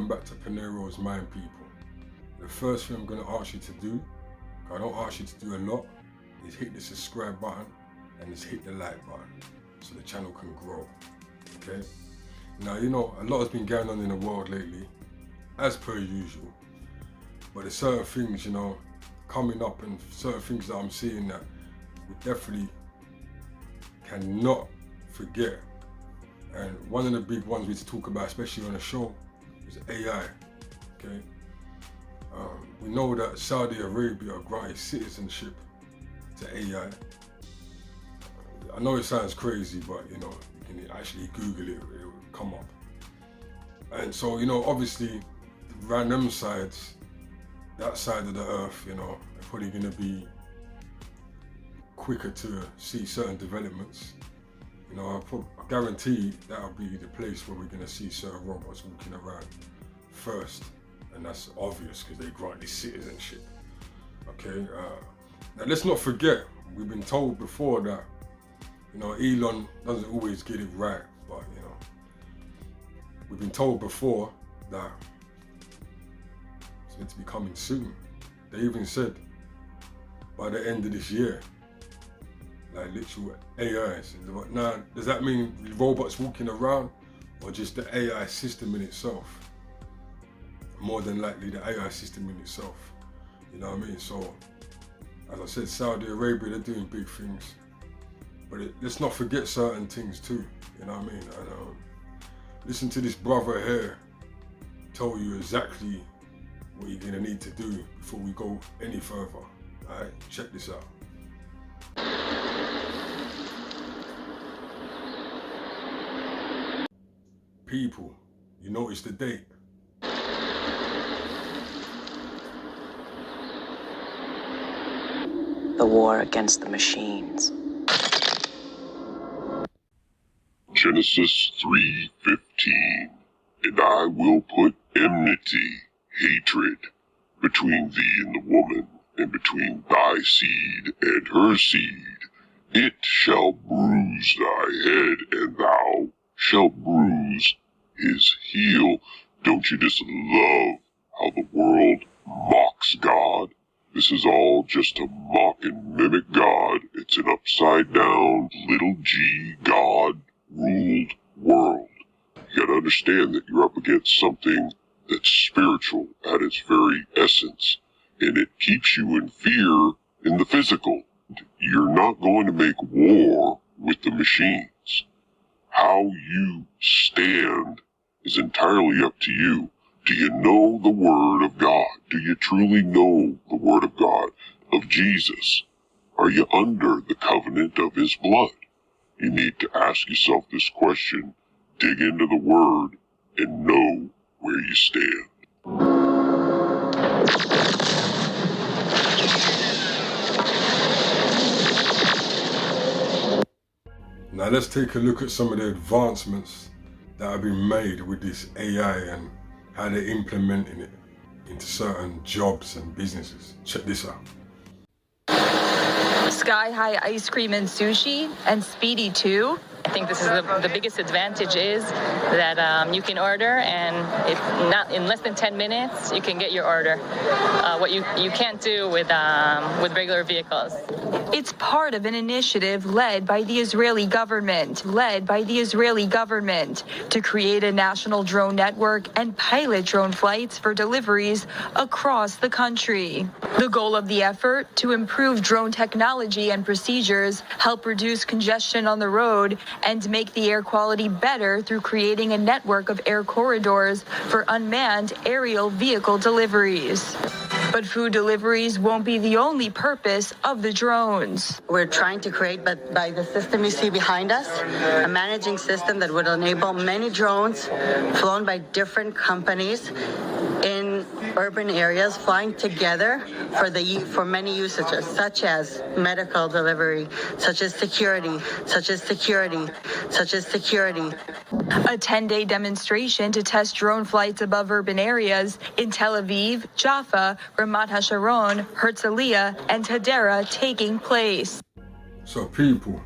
welcome back to Peniros Mind People. The first thing I'm going to ask you to do, I don't ask you to do a lot, is hit the subscribe button and just hit the like button so the channel can grow, okay? Now, you know, a lot has been going on in the world lately, as per usual, but there's certain things, you know, coming up and certain things that I'm seeing that we definitely cannot forget. And one of the big ones we need to talk about, especially on the show, is AI, okay? We know that Saudi Arabia granted citizenship to AI. I know it sounds crazy, but you know, you can actually Google it, it will come up. And so, you know, obviously, around them sides, that side of the earth, you know, they're probably gonna be quicker to see certain developments. You know, I guarantee that'll be the place where we're gonna see certain robots walking around first. And that's obvious because they granted citizenship, okay? Now let's not forget, we've been told before that, you know, Elon doesn't always get it right, but you know, we've been told before that it's meant to be coming soon. They even said by the end of this year, like literal AI. Now, does that mean robots walking around or just the AI system in itself? More than likely the AI system in itself, you know what I mean? So, as I said, Saudi Arabia, they're doing big things, but let's not forget certain things too, you know what I mean? And listen to this brother here tell you exactly what you're gonna need to do before we go any further. All right, check this out. People, you notice the date? The war against the machines. Genesis 3:15. And I will put enmity, hatred, between thee and the woman, and between thy seed and her seed. It shall bruise thy head, and thou shalt bruise his heel. Don't you just love how the world mocks God? This is all just to mock and mimic God. It's an upside down, little g, God-ruled world. You gotta understand that you're up against something that's spiritual at its very essence, and it keeps you in fear in the physical. You're not going to make war with the machines. How you stand is entirely up to you. Do you know the Word of God? Do you truly know the Word of God, of Jesus? Are you under the covenant of His blood? You need to ask yourself this question, dig into the Word, and know where you stand. Now let's take a look at some of the advancements that have been made with this AI and how they're implementing it into certain jobs and businesses. Check this out. Sky High Ice Cream and Sushi and Speedy 2. I think this is the biggest advantage is that you can order and in less than 10 minutes you can get your order. What you can't do with regular vehicles. It's part of an initiative led by the Israeli government to create a national drone network and pilot drone flights for deliveries across the country. The goal of the effort, to improve drone technology and procedures, help reduce congestion on the road, and make the air quality better through creating a network of air corridors for unmanned aerial vehicle deliveries. But food deliveries won't be the only purpose of the drones. We're trying to create, but by the system you see behind us, a managing system that would enable many drones flown by different companies in urban areas flying together for many usages, such as medical delivery, such as security. A 10-day demonstration to test drone flights above urban areas in Tel Aviv, Jaffa, Ramat HaSharon, Herzliya, and Hadera taking place. So people,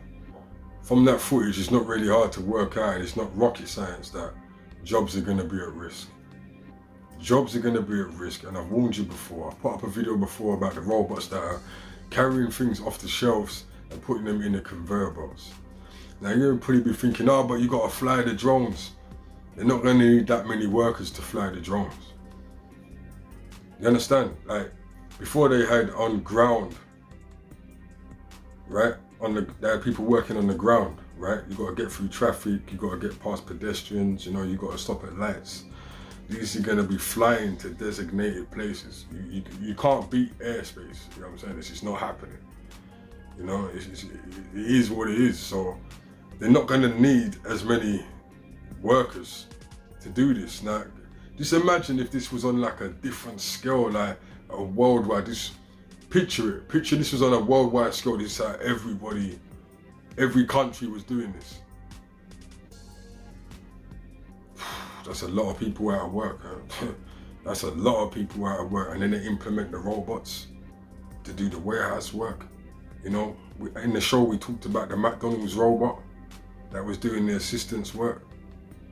from that footage, it's not really hard to work out, and it's not rocket science that jobs are going to be at risk. Jobs are going to be at risk, and I've warned you before. I've put up a video before about the robots that are carrying things off the shelves and putting them in the conveyor belts. Now you're gonna probably be thinking, oh, but you gotta fly the drones. They're not gonna need that many workers to fly the drones. You understand? Like, before they had on ground, right? They had people working on the ground, right? You gotta get through traffic, you gotta get past pedestrians, you know, you gotta stop at lights. These are gonna be flying to designated places. You can't beat airspace, you know what I'm saying? It's just not happening. You know, it is what it is. So they're not gonna need as many workers to do this. Now, just imagine if this was on like a different scale, like a worldwide, picture this was on a worldwide scale. This is how every country was doing this. That's a lot of people out of work. That's a lot of people out of work. And then they implement the robots to do the warehouse work. You know, in the show we talked about the McDonald's robot that was doing the assistance work,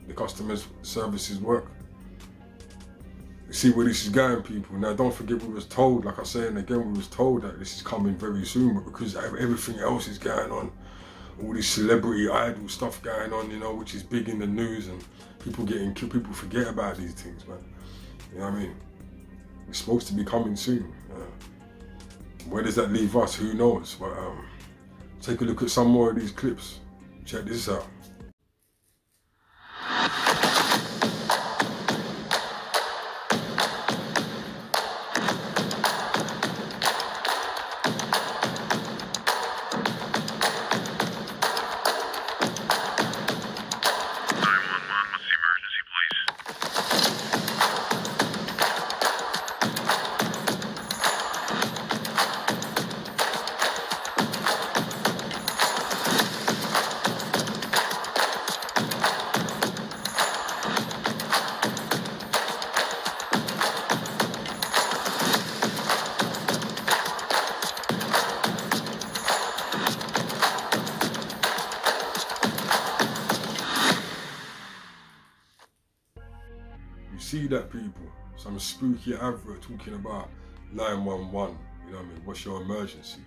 the customer services work. You see where this is going, people. Now don't forget, we was told, like I say, and again, we was told that this is coming very soon, but because everything else is going on, all this celebrity idol stuff going on, you know, which is big in the news, and people getting killed, people forget about these things, man. You know what I mean? It's supposed to be coming soon. Where does that leave us? Who knows? But take a look at some more of these clips. Check this out. See that, people? Some spooky advert talking about 911, you know what I mean? What's your emergency?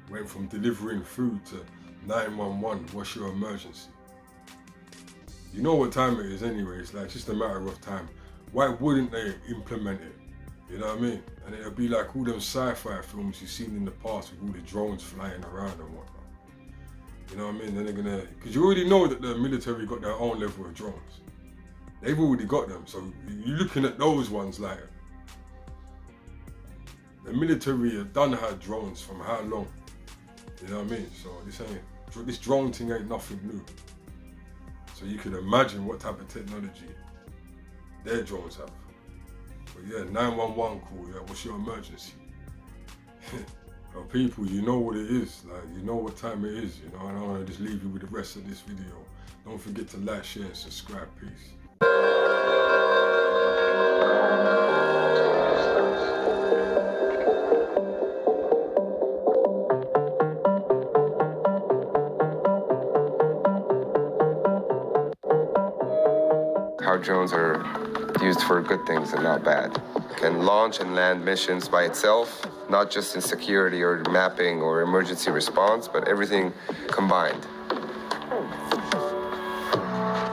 Went from delivering food to 911, what's your emergency? You know what time it is anyway, it's like just a matter of time. Why wouldn't they implement it? You know what I mean? And it'll be like all them sci-fi films you've seen in the past with all the drones flying around and whatnot. You know what I mean? Then they're gonna, because you already know that the military got their own level of drones. They've already got them, so you're looking at those ones like, the military have done had drones from how long? You know what I mean? So this drone thing ain't nothing new. So you can imagine what type of technology their drones have. But yeah, 911 call, yeah, what's your emergency? Well, people, you know what it is, like, you know what time it is, you know, and I want to just leave you with the rest of this video. Don't forget to like, share, and subscribe. Peace. How drones are used for good things and not bad. Can launch and land missions by itself, not just in security or mapping or emergency response, but everything combined.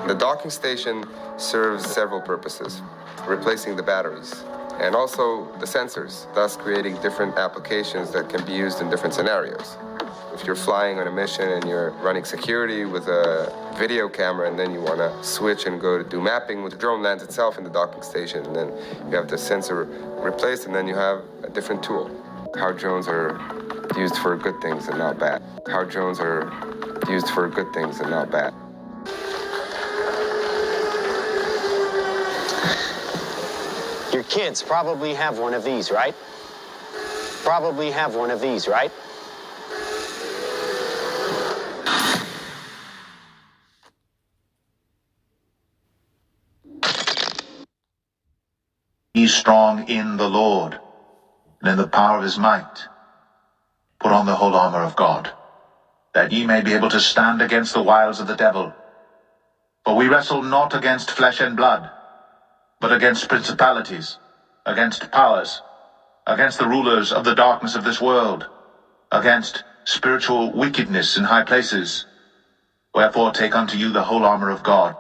The docking station serves several purposes, replacing the batteries and also the sensors, thus creating different applications that can be used in different scenarios. If you're flying on a mission and you're running security with a video camera and then you want to switch and go to do mapping, with the drone lands itself in the docking station, and then you have the sensor replaced and then you have a different tool. How drones are used for good things and not bad. How drones are used for good things and not bad. Your kids probably have one of these, right? Probably have one of these, right? Be strong in the Lord, and in the power of his might. Put on the whole armor of God, that ye may be able to stand against the wiles of the devil. For we wrestle not against flesh and blood, but against principalities, against powers, against the rulers of the darkness of this world, against spiritual wickedness in high places. Wherefore take unto you the whole armor of God,